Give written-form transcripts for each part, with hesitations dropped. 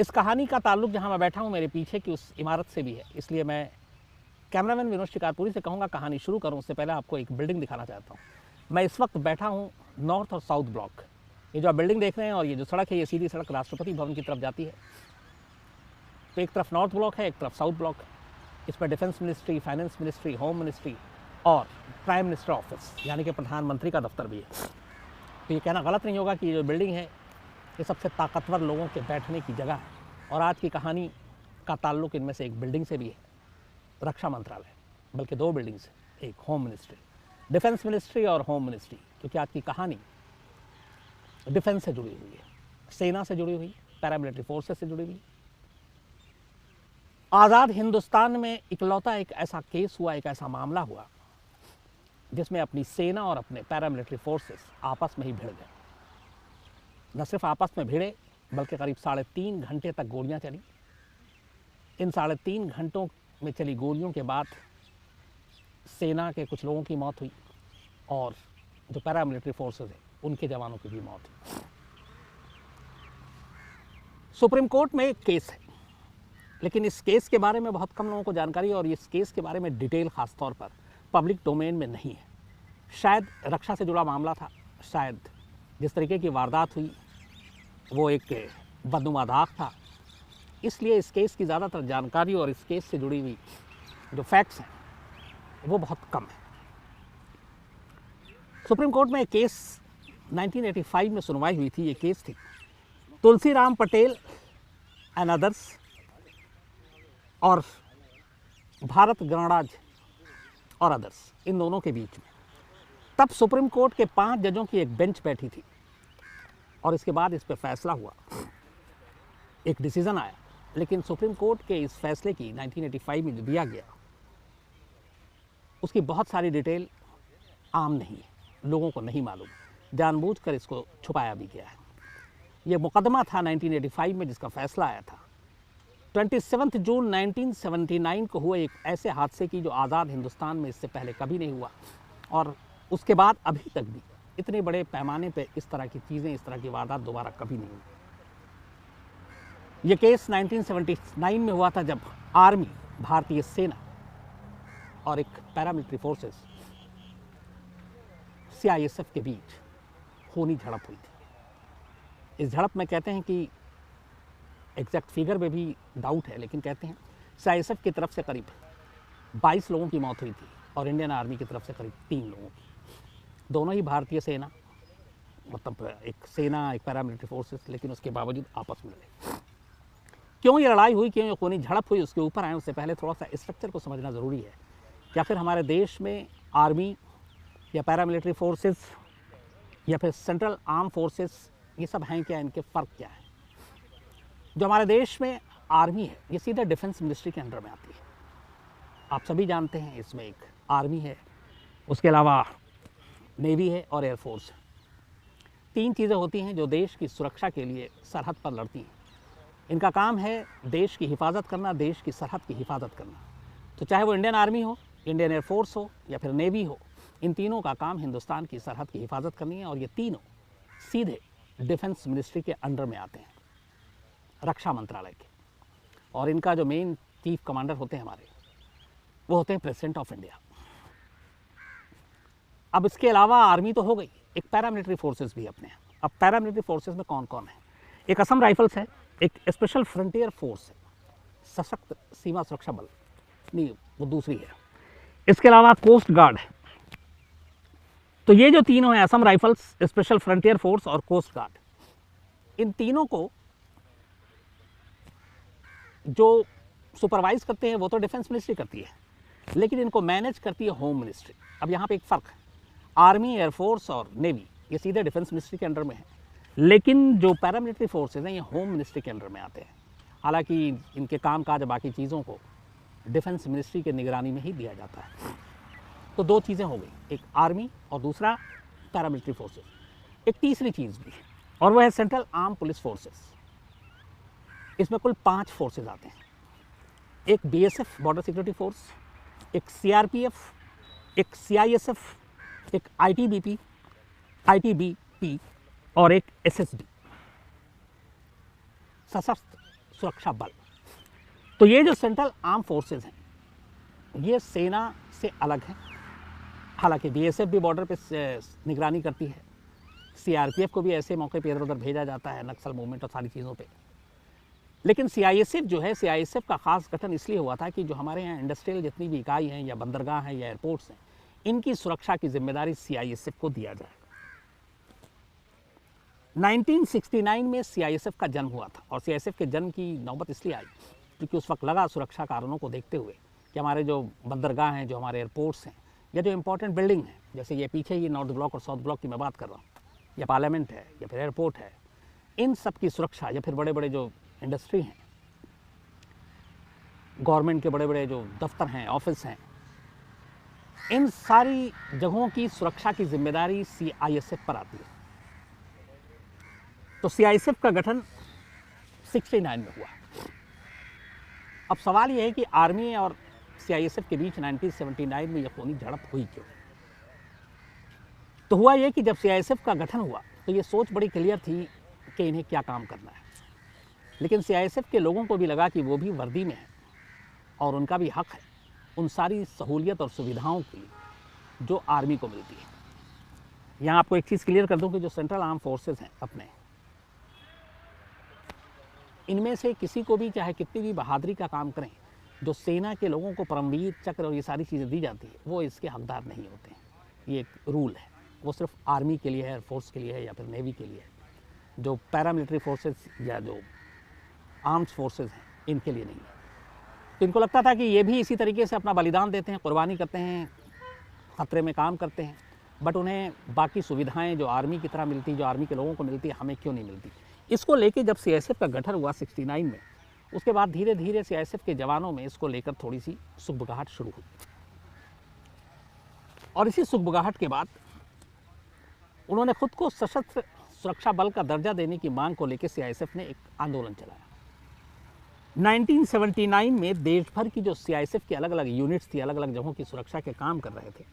इस कहानी का ताल्लुक जहाँ मैं बैठा हूँ मेरे पीछे की उस इमारत से भी है, इसलिए मैं कैमरामैन विनोद शिकारपुरी से कहूँगा कहानी शुरू करूँ उससे पहले आपको एक बिल्डिंग दिखाना चाहता हूँ। मैं इस वक्त बैठा हूँ नॉर्थ और साउथ ब्लॉक। ये जो आप बिल्डिंग देख रहे हैं और ये जो सड़क है ये सीधी सड़क राष्ट्रपति भवन की तरफ जाती है। तो एक तरफ नॉर्थ ब्लॉक है, एक तरफ साउथ ब्लॉक है। इस पर defence ministry, finance ministry, home ministry और प्राइम मिनिस्टर ऑफिस यानी कि प्रधानमंत्री का दफ्तर भी है। तो ये कहना गलत नहीं होगा कि ये जो बिल्डिंग है ये सबसे ताकतवर लोगों के बैठने की जगह है। और आज की कहानी का ताल्लुक इनमें से एक बिल्डिंग से भी है, रक्षा मंत्रालय, बल्कि दो बिल्डिंग से, एक होम मिनिस्ट्री, डिफेंस मिनिस्ट्री और होम मिनिस्ट्री, क्योंकि आज की कहानी डिफेंस से जुड़ी हुई है, सेना से जुड़ी हुई, पैरामिलिट्री फोर्सेस से जुड़ी हुई। आज़ाद हिंदुस्तान में इकलौता एक ऐसा केस हुआ, एक ऐसा मामला हुआ जिसमें अपनी सेना और अपने पैरामिलिट्री फोर्सेस आपस में ही भिड़ गए। न सिर्फ आपस में भिड़े बल्कि करीब 3.5 घंटे तक गोलियां चली। इन 3.5 घंटों में चली गोलियों के बाद सेना के कुछ लोगों की मौत हुई और जो पैरामिलिट्री फोर्सेस हैं उनके जवानों की भी मौत हुई। सुप्रीम कोर्ट में एक केस है, लेकिन इस केस के बारे में बहुत कम लोगों को जानकारी है और इस केस के बारे में डिटेल खास तौर पर पब्लिक डोमेन में नहीं है। शायद रक्षा से जुड़ा मामला था, शायद जिस तरीके की वारदात हुई वो एक बदनुमा दाग था, इसलिए इस केस की ज़्यादातर जानकारी और इस केस से जुड़ी हुई जो फैक्ट्स हैं वो बहुत कम है। सुप्रीम कोर्ट में एक केस 1985 में सुनवाई हुई थी। ये केस थी तुलसीराम पटेल एंड अदर्स और भारत गणराज और अदर्स, इन दोनों के बीच में। तब सुप्रीम कोर्ट के 5 जजों की एक बेंच बैठी थी और इसके बाद इस पर फैसला हुआ, एक डिसीजन आया। लेकिन सुप्रीम कोर्ट के इस फैसले की 1985 में जो दिया गया उसकी बहुत सारी डिटेल आम नहीं है, लोगों को नहीं मालूम, जानबूझकर इसको छुपाया भी गया है। ये मुकदमा था 1985 में जिसका फैसला आया था 27 जून 1979 को हुए एक ऐसे हादसे की जो आज़ाद हिंदुस्तान में इससे पहले कभी नहीं हुआ और उसके बाद अभी तक भी इतने बड़े पैमाने पे इस तरह की चीज़ें, इस तरह की वारदात दोबारा कभी नहीं हुई। ये केस 1979 में हुआ था जब आर्मी, भारतीय सेना और एक पैरामिलिट्री फोर्सेस CISF के बीच खूनी झड़प हुई थी। इस झड़प में कहते हैं कि एग्जैक्ट फिगर में भी डाउट है, लेकिन कहते हैं CISF की तरफ से करीब 22 लोगों की मौत हुई थी और इंडियन आर्मी की तरफ से करीब 3 लोगों की। दोनों ही भारतीय सेना, मतलब एक सेना, एक पैरामिलिट्री फोर्सेस, लेकिन उसके बावजूद आपस में लड़े। क्यों ये लड़ाई हुई, क्यों ये खूनी झड़प हुई, उसके ऊपर आए उससे पहले थोड़ा सा स्ट्रक्चर को समझना ज़रूरी है कि आखिर हमारे देश में आर्मी या पैरामिलिट्री फोर्सेस या फिर सेंट्रल आर्म फोर्सेस ये सब हैं क्या, इनके फ़र्क क्या है। जो हमारे देश में आर्मी है ये सीधे डिफेंस मिनिस्ट्री के अंडर में आती है। आप सभी जानते हैं इसमें एक आर्मी है, उसके अलावा नेवी है और एयरफोर्स है। 3 चीज़ें होती हैं जो देश की सुरक्षा के लिए सरहद पर लड़ती हैं। इनका काम है देश की हिफाजत करना, देश की सरहद की हिफाजत करना। तो चाहे वो इंडियन आर्मी हो, इंडियन एयरफोर्स हो या फिर नेवी हो, इन तीनों का काम हिंदुस्तान की सरहद की हिफाजत करनी है और ये तीनों सीधे डिफेंस मिनिस्ट्री के अंडर में आते हैं, रक्षा मंत्रालय के। और इनका जो मेन चीफ कमांडर होते हैं हमारे, वो होते हैं प्रेसिडेंट ऑफ इंडिया। अब इसके अलावा आर्मी तो हो गई, एक पैरामिलिट्री फोर्सेस भी अपने हैं। अब पैरामिलिट्री फोर्सेस में कौन कौन है? एक असम राइफल्स है, एक स्पेशल फ्रंटियर फोर्स है, सशक्त सीमा सुरक्षा बल, नहीं वो दूसरी है। इसके अलावा कोस्ट गार्ड है। तो ये जो तीनों हैं, Assam rifles, special frontier force और कोस्ट गार्ड, इन तीनों को जो सुपरवाइज करते हैं वो तो डिफेंस मिनिस्ट्री करती है, लेकिन इनको मैनेज करती है होम मिनिस्ट्री। अब यहाँ पे एक फ़र्क है, आर्मी, एयरफोर्स और नेवी ये सीधे डिफेंस मिनिस्ट्री के अंडर में है, लेकिन जो पैरामिलिट्री फोर्सेज हैं ये होम मिनिस्ट्री के अंडर में आते हैं। हालांकि इनके काम काज बाकी चीज़ों को डिफेंस मिनिस्ट्री के निगरानी में ही दिया जाता है। तो 2 चीज़ें हो गई, एक आर्मी और दूसरा पैरामिलिट्री फोर्सेज। एक तीसरी चीज़ भी है और वह है सेंट्रल आर्म पुलिस फोर्सेस। इसमें कुल 5 फोर्सेज आते हैं, एक BSF बॉर्डर सिक्योरिटी फोर्स, एक CRPF, एक CISF, एक ITBP और एक SSB, सशस्त्र सुरक्षा बल। तो ये जो सेंट्रल आर्म फोर्सेस हैं ये सेना से अलग हैं। हालांकि बीएसएफ भी बॉर्डर पे निगरानी करती है, सीआरपीएफ को भी ऐसे मौके पे इधर उधर भेजा जाता है नक्सल मूवमेंट और सारी चीज़ों पे। लेकिन सीआईएसएफ जो है, सीआईएसएफ का खास गठन इसलिए हुआ था कि जो हमारे यहाँ इंडस्ट्रियल जितनी भी इकाई हैं या बंदरगाह हैं या एयरपोर्ट्स हैं, इनकी सुरक्षा की जिम्मेदारी सीआईएसएफ को दिया जाए। 1969 में सीआईएसएफ का जन्म हुआ था और सीआईएसएफ के जन्म की नौबत इसलिए आई क्योंकि उस वक्त लगा सुरक्षा कारणों को देखते हुए कि हमारे जो बंदरगाह हैं, जो हमारे एयरपोर्ट्स हैं या जो इंपॉर्टेंट बिल्डिंग हैं, जैसे ये पीछे ही नॉर्थ ब्लॉक और साउथ ब्लॉक की मैं बात कर रहा हूँ, या पार्लियामेंट है या फिर एयरपोर्ट है, इन सब की सुरक्षा, या फिर बड़े बड़े जो इंडस्ट्री हैं, गवर्नमेंट के बड़े बड़े जो दफ्तर हैं, ऑफिस हैं, इन सारी जगहों की सुरक्षा की जिम्मेदारी सीआईएसएफ पर आती है। तो सीआईएसएफ का गठन 69 में हुआ। अब सवाल यह है कि आर्मी और सीआईएसएफ के बीच 1979 में यह खूनी झड़प हुई क्यों? तो हुआ यह कि जब सीआईएसएफ का गठन हुआ तो ये सोच बड़ी क्लियर थी कि इन्हें क्या काम करना है, लेकिन सीआईएसएफ के लोगों को भी लगा कि वो भी वर्दी में है और उनका भी हक है उन सारी सहूलियत और सुविधाओं की जो आर्मी को मिलती है। यहाँ आपको एक चीज़ क्लियर कर दूं कि जो सेंट्रल आर्म फोर्सेस हैं अपने, इनमें से किसी को भी चाहे कितनी भी बहादुरी का काम करें, जो सेना के लोगों को परमवीर चक्र और ये सारी चीज़ें दी जाती है, वो इसके हकदार नहीं होते हैं। ये एक रूल है, वो सिर्फ आर्मी के लिए है, एयरफोर्स के लिए है या फिर नेवी के लिए है। जो पैरामिलिट्री फोर्सेस या जो आर्म्स फोर्सेस हैं, इनके लिए नहीं है। तो इनको लगता था कि ये भी इसी तरीके से अपना बलिदान देते हैं, कुर्बानी करते हैं, खतरे में काम करते हैं, बट उन्हें बाकी सुविधाएं जो आर्मी की तरह मिलती, जो आर्मी के लोगों को मिलती है, हमें क्यों नहीं मिलती। इसको लेके जब सीआईएसएफ का गठन हुआ 69 में, उसके बाद धीरे धीरे सीआईएसएफ के जवानों में इसको लेकर थोड़ी सी सुगबुगाहट शुरू हुई और इसी सुगबुगाहट के बाद उन्होंने खुद को सशस्त्र सुरक्षा बल का दर्जा देने की मांग को लेकर सीआईएसएफ ने एक आंदोलन चलाया। 1979 में देश भर की जो सीआईएसएफ की अलग अलग यूनिट्स थी, अलग अलग जगहों की सुरक्षा के काम कर रहे थे,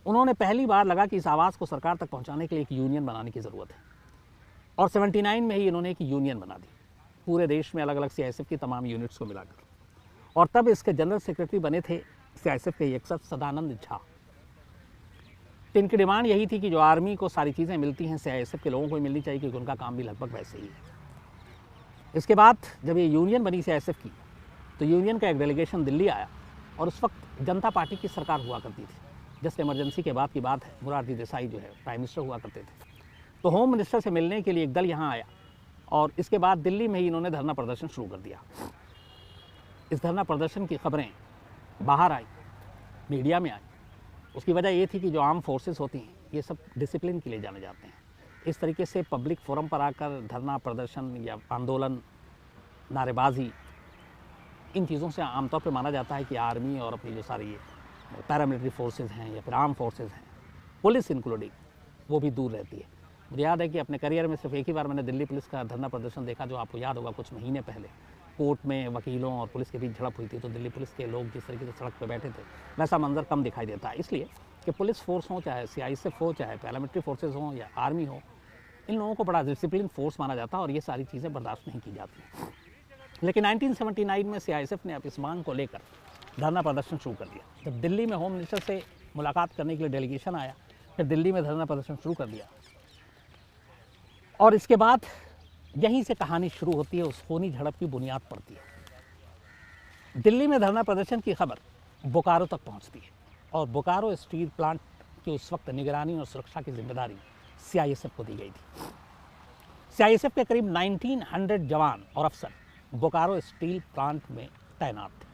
उन्होंने पहली बार लगा कि इस आवाज़ को सरकार तक पहुंचाने के लिए एक यूनियन बनाने की ज़रूरत है और 79 में ही इन्होंने एक यूनियन बना दी पूरे देश में अलग अलग सीआईएसएफ की तमाम यूनिट्स को मिलाकर। और तब इसके जनरल सेक्रेटरी बने थे सीआईएसएफ के एक सदानंद झा। तो इनकी डिमांड यही थी कि जो आर्मी को सारी चीज़ें मिलती हैं सीआईएसएफ के लोगों को मिलनी चाहिए, क्योंकि उनका काम भी लगभग वैसे ही है। इसके बाद जब ये यूनियन बनी सीआईएसएफ की, तो यूनियन का एक डेलीगेशन दिल्ली आया और उस वक्त जनता पार्टी की सरकार हुआ करती थी। जस्ट इमरजेंसी के बाद की बात है, मोरारजी देसाई जो है प्राइम मिनिस्टर हुआ करते थे। तो होम मिनिस्टर से मिलने के लिए एक दल यहाँ आया और इसके बाद दिल्ली में ही इन्होंने धरना प्रदर्शन शुरू कर दिया। इस धरना प्रदर्शन की खबरें बाहर आई, मीडिया में आई। उसकी वजह ये थी कि जो आर्म फोर्सेस होती हैं ये सब डिसिप्लिन के लिए जाने जाते हैं। इस तरीके से पब्लिक फोरम पर आकर धरना प्रदर्शन या आंदोलन, नारेबाजी, इन चीज़ों से आमतौर पर माना जाता है कि आर्मी और अपनी जो सारी पैरामिलिट्री फोर्सेस हैं या फिर आर्म फोर्सेस हैं, पुलिस इंक्लूडिंग, वो भी दूर रहती है। मुझे याद है कि अपने करियर में सिर्फ एक ही बार मैंने दिल्ली पुलिस का धरना प्रदर्शन देखा, जो आपको याद होगा कुछ महीने पहले कोर्ट में वकीलों और पुलिस के बीच झड़प हुई थी। तो दिल्ली पुलिस के लोग जिस तरीके से सड़क पर बैठे थे, वैसा मंजर कम दिखाई देता है, इसलिए कि पुलिस फोर्स हो, चाहे सीआईएसएफ हो, चाहे पैरामिलिट्री फोर्सेज हों या आर्मी हो, इन लोगों को बड़ा डिसिप्लिन फोर्स माना जाता है और ये सारी चीज़ें बर्दाश्त नहीं की जाती। लेकिन 1979 में सीआईएसएफ ने अब इस मांग को लेकर धरना प्रदर्शन शुरू कर दिया। जब दिल्ली में होम मिनिस्टर से मुलाकात करने के लिए डेलीगेशन आया, फिर दिल्ली में धरना प्रदर्शन शुरू कर दिया और इसके बाद यहीं से कहानी शुरू होती है, उस खूनी झड़प की बुनियाद पड़ती है। दिल्ली में धरना प्रदर्शन की खबर बोकारो तक पहुंचती है और बोकारो स्टील प्लांट की उस वक्त निगरानी और सुरक्षा की जिम्मेदारी सीआईएसएफ को दी गई थी। सीआईएसएफ के करीब 1900 जवान और अफसर बोकारो स्टील प्लांट में तैनात थे,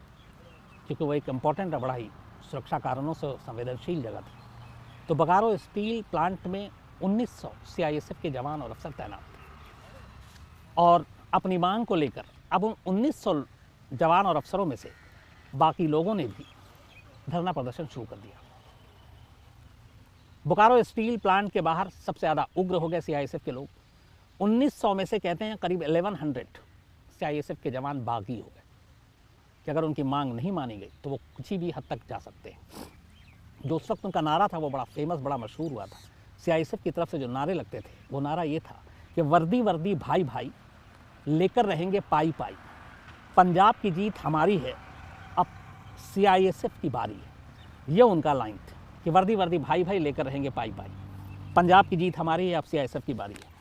क्योंकि वो एक इम्पॉर्टेंट, बड़ा ही सुरक्षा कारणों से संवेदनशील जगह थी। तो बोकारो स्टील प्लांट में 1900 सीआईएसएफ के जवान और अफसर तैनात थे और अपनी मांग को लेकर अब उन 1900 जवान और अफसरों में से बाकी लोगों ने भी धरना प्रदर्शन शुरू कर दिया। बोकारो स्टील प्लांट के बाहर सबसे ज़्यादा उग्र हो गए सीआईएसएफ के लोग। 1900 में से कहते हैं करीब 1100 सीआईएसएफ के जवान बागी हो गए कि अगर उनकी मांग नहीं मानी गई तो वो किसी भी हद तक जा सकते हैं। जो उस वक्त उनका नारा था वो बड़ा फेमस, बड़ा मशहूर हुआ था। सीआईएसएफ की तरफ से जो नारे लगते थे वो नारा ये था कि वर्दी वर्दी भाई भाई, लेकर रहेंगे पाई पाई, पंजाब की जीत हमारी है, अब सीआईएसएफ की बारी है। ये उनका लाइन था कि वर्दी वर्दी भाई भाई लेकर रहेंगे पाई पाई। पंजाब की जीत हमारी है, अब सीआईएसएफ की बारी है।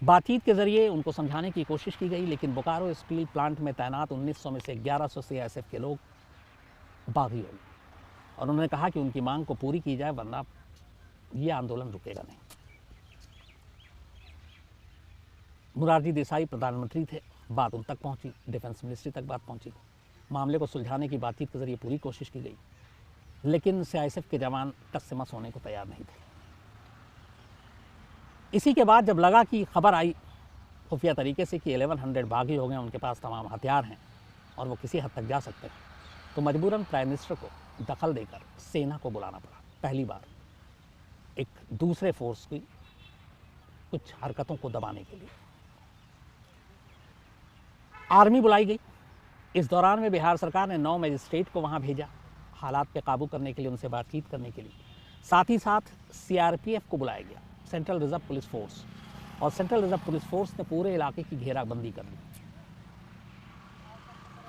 बातचीत के जरिए उनको समझाने की कोशिश की गई, लेकिन बोकारो स्टील प्लांट में तैनात 1900 में से 1100 सीआईएसएफ के लोग बागी हो गए और उन्होंने कहा कि उनकी मांग को पूरी की जाए, वरना ये आंदोलन रुकेगा नहीं। मोरारजी देसाई प्रधानमंत्री थे, बात उन तक पहुंची, डिफेंस मिनिस्ट्री तक बात पहुंची। मामले को सुलझाने की बातचीत के जरिए पूरी कोशिश की गई, लेकिन सीआईएसएफ के जवान टस से मस होने को तैयार नहीं थे। इसी के बाद जब लगा कि खबर आई खुफिया तरीके से कि 1100 बागी हो गए, उनके पास तमाम हथियार हैं और वो किसी हद तक जा सकते हैं, तो मजबूरन प्राइम मिनिस्टर को दखल देकर सेना को बुलाना पड़ा। पहली बार एक दूसरे फोर्स की कुछ हरकतों को दबाने के लिए आर्मी बुलाई गई। इस दौरान में बिहार सरकार ने 9 मजिस्ट्रेट को वहां भेजा, हालात पे काबू करने के लिए, उनसे बातचीत करने के लिए। साथ ही साथ सीआरपीएफ को बुलाया गया, सेंट्रल रिजर्व पुलिस फोर्स, और सेंट्रल रिजर्व पुलिस फोर्स ने पूरे इलाके की घेराबंदी कर दी।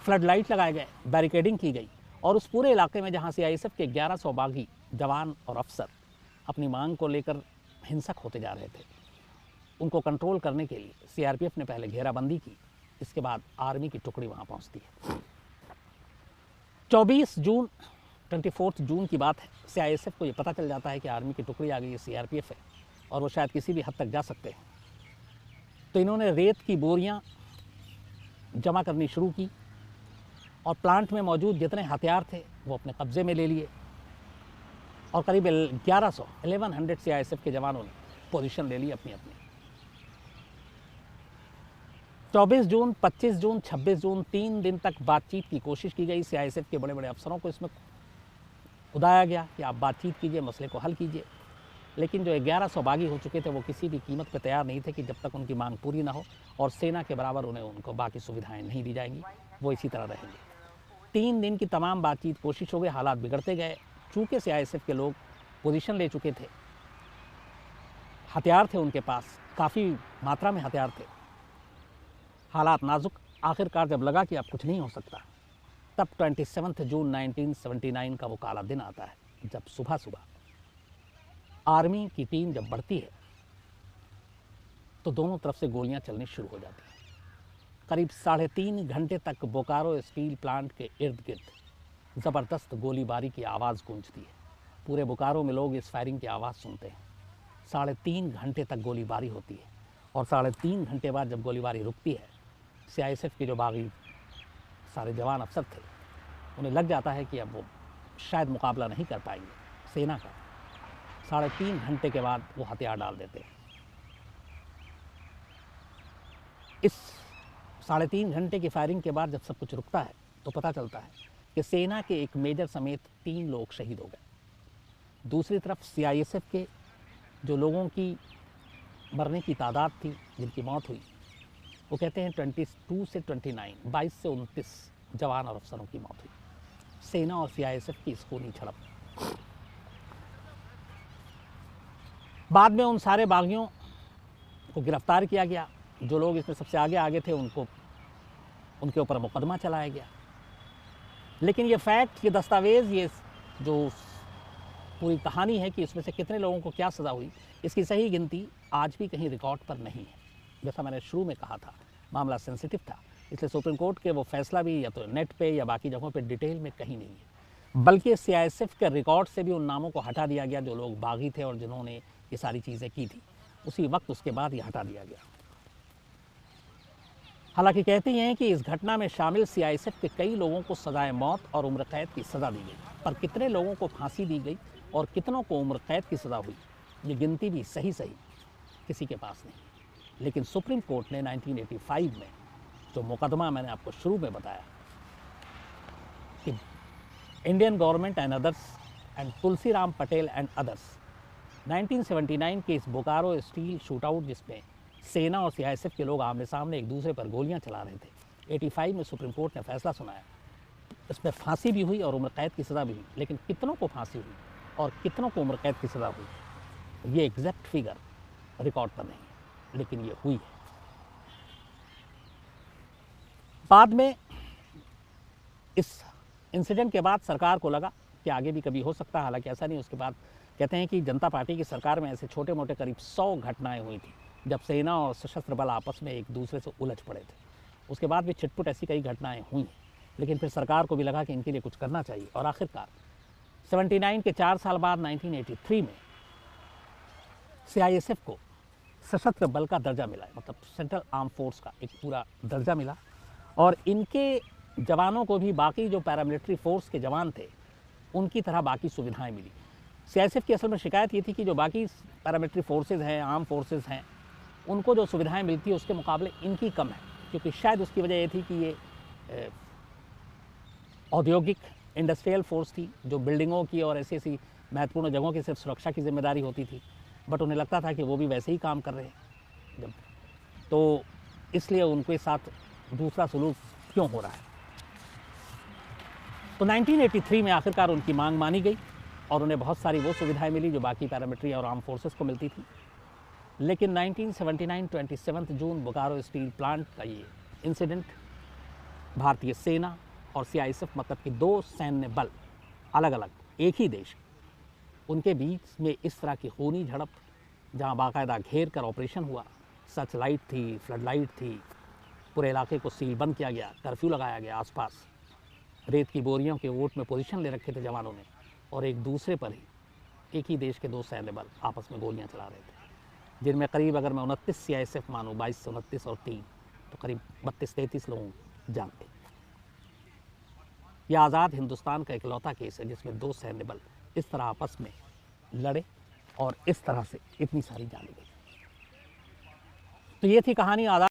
फ्लड लाइट लगाए गए, बैरिकेडिंग की गई और उस पूरे इलाके में जहां सीआईएसएफ के 1100 बागी जवान और अफसर अपनी मांग को लेकर हिंसक होते जा रहे थे, उनको कंट्रोल करने के लिए सीआरपीएफ ने पहले घेराबंदी की, इसके बाद आर्मी की टुकड़ी वहां पहुंचती है। 24 जून की बात है। सीआईएसएफ को ये पता चल जाता है कि आर्मी की टुकड़ी आ गई है, सीआरपीएफ है और वो शायद किसी भी हद तक जा सकते हैं। तो इन्होंने रेत की बोरियां जमा करनी शुरू की और प्लांट में मौजूद जितने हथियार थे वो अपने कब्जे में ले लिए और करीब 1100 सीआईएसएफ के जवानों ने पोजीशन ले ली अपनी अपनी। 24 जून, 25 जून, 26 जून 3 दिन तक बातचीत की कोशिश की गई। सीआईएसएफ के बड़े बड़े अफसरों को इसमें उदाया गया कि आप बातचीत कीजिए, मसले को हल कीजिए, लेकिन जो 1100 बागी हो चुके थे वो किसी भी कीमत पर तैयार नहीं थे कि जब तक उनकी मांग पूरी ना हो और सेना के बराबर उनको बाकी सुविधाएं नहीं दी जाएंगी, वो इसी तरह रहेंगे। 3 दिन की तमाम बातचीत कोशिश हो गई, हालात बिगड़ते गए। चूँकि सीआईएसएफ के लोग पोजीशन ले चुके थे, हथियार थे उनके पास, काफ़ी मात्रा में हथियार थे, हालात नाजुक। आखिरकार जब लगा कि अब कुछ नहीं हो सकता, तब 27 जून 1979 का वो काला दिन आता है, जब सुबह सुबह आर्मी की टीम जब बढ़ती है तो दोनों तरफ से गोलियां चलनी शुरू हो जाती हैं। करीब 3.5 घंटे तक बोकारो स्टील प्लांट के इर्द गिर्द ज़बरदस्त गोलीबारी की आवाज़ गूंजती है। पूरे बोकारो में लोग इस फायरिंग की आवाज़ सुनते हैं। 3.5 घंटे तक गोलीबारी होती है और 3.5 घंटे बाद जब गोलीबारी रुकती है, सीआईएसएफ के जो बागी सारे जवान अफसर थे, उन्हें लग जाता है कि अब वो शायद मुकाबला नहीं कर पाएंगे सेना का। 3.5 घंटे के बाद वो हथियार डाल देते हैं। इस 3.5 घंटे की फायरिंग के बाद जब सब कुछ रुकता है तो पता चलता है कि सेना के एक मेजर समेत 3 लोग शहीद हो गए। दूसरी तरफ सीआईएसएफ के जो लोगों की मरने की तादाद थी, जिनकी मौत हुई, वो कहते हैं 22 से 29, 22 से 29 जवान और अफसरों की मौत हुई। सेना और सीआईएसएफ की इस खूनी झड़प। बाद में उन सारे बागियों को गिरफ्तार किया गया। जो लोग इसमें सबसे आगे आगे थे उनके ऊपर मुकदमा चलाया गया। लेकिन ये फैक्ट, ये दस्तावेज़, ये जो पूरी कहानी है कि इसमें से कितने लोगों को क्या सज़ा हुई, इसकी सही गिनती आज भी कहीं रिकॉर्ड पर नहीं है। जैसा मैंने शुरू में कहा था, मामला सेंसिटिव था, इसलिए सुप्रीम कोर्ट के वो फैसला भी या तो नेट पे या बाकी जगहों पे डिटेल में कहीं नहीं है। बल्कि सीआईएसएफ के रिकॉर्ड से भी उन नामों को हटा दिया गया जो लोग बागी थे और जिन्होंने ये सारी चीज़ें की थी। उसी वक्त उसके बाद ये हटा दिया गया। हालांकि कहते हैं कि इस घटना में शामिल सीआईएसएफ के कई लोगों को सजाए मौत और उम्र कैद की सज़ा दी गई, पर कितने लोगों को फांसी दी गई और कितनों को उम्र कैद की सज़ा हुई, ये गिनती भी सही किसी के पास नहीं। लेकिन सुप्रीम कोर्ट ने 1985 में जो मुकदमा मैंने आपको शुरू में बताया कि Indian government and others and Tulsiram Patel and others, 1979 के इस बोकारो स्टील शूटआउट जिसमें सेना और सीआईएसएफ के लोग आमने सामने एक दूसरे पर गोलियां चला रहे थे, 85 में सुप्रीम कोर्ट ने फैसला सुनाया। इसमें फांसी भी हुई और उम्र कैद की सज़ा भी हुई, लेकिन कितनों को फांसी हुई और कितनों को उम्र कैद की सज़ा हुई, ये एग्जैक्ट फिगर रिकॉर्ड पर नहीं है, लेकिन ये हुई है। बाद में इस इंसिडेंट के बाद सरकार को लगा कि आगे भी कभी हो सकता है, हालांकि ऐसा नहीं। उसके बाद कहते हैं कि जनता पार्टी की सरकार में ऐसे छोटे मोटे करीब 100 घटनाएं हुई थी जब सेना और सशस्त्र बल आपस में एक दूसरे से उलझ पड़े थे। उसके बाद भी छिटपुट ऐसी कई घटनाएं हुई, लेकिन फिर सरकार को भी लगा कि इनके लिए कुछ करना चाहिए। और आखिरकार 79 के 4 साल बाद 1983 में CISF को सशस्त्र बल का दर्जा मिला, मतलब सेंट्रल आर्म फोर्स का एक पूरा दर्जा मिला। और इनके जवानों को भी बाकी जो पैरामिलिट्री फोर्स के जवान थे उनकी तरह बाकी सुविधाएं मिली। CISF की असल में शिकायत ये थी कि जो बाकी पैरामिलिट्री फोर्सेज हैं, आर्म फोर्सेज हैं, उनको जो सुविधाएं मिलती है उसके मुकाबले इनकी कम है, क्योंकि शायद उसकी वजह ये थी कि ये औद्योगिक इंडस्ट्रियल फोर्स थी जो बिल्डिंगों की और ऐसी ऐसी महत्वपूर्ण जगहों की सिर्फ सुरक्षा की जिम्मेदारी होती थी। बट उन्हें लगता था कि वो भी वैसे ही काम कर रहे हैं जब, तो इसलिए उनके साथ दूसरा सलूक क्यों हो रहा है। तो 1983 में आखिरकार उनकी मांग मानी गई और उन्हें बहुत सारी वो सुविधाएं मिली जो बाकी पैरामिलिट्री और आर्म फोर्सेस को मिलती थी। लेकिन 1979 27 जून बोकारो स्टील प्लांट का ये इंसिडेंट भारतीय सेना और CISF, मतलब कि दो सैन्य बल अलग अलग एक ही देश, उनके बीच में इस तरह की खूनी झड़प, जहां बाकायदा घेर कर ऑपरेशन हुआ, सर्च लाइट थी, फ्लड लाइट थी, पूरे इलाके को सील बंद किया गया, कर्फ्यू लगाया गया, आसपास रेत की बोरियों के ओट में पोजीशन ले रखे थे जवानों ने, और एक दूसरे पर ही एक ही देश के दो सैन्य बल आपस में गोलियां चला रहे थे, जिनमें करीब, अगर मैं 29 CISF मानूँ, 22 से 29 और 3, तो करीब 32-33 लोग जान गए। यह आज़ाद हिंदुस्तान का इकलौता केस है जिसमें दो सैन्य बल इस तरह आपस में लड़े और इस तरह से इतनी सारी जानें गई। तो ये थी कहानी आज़ाद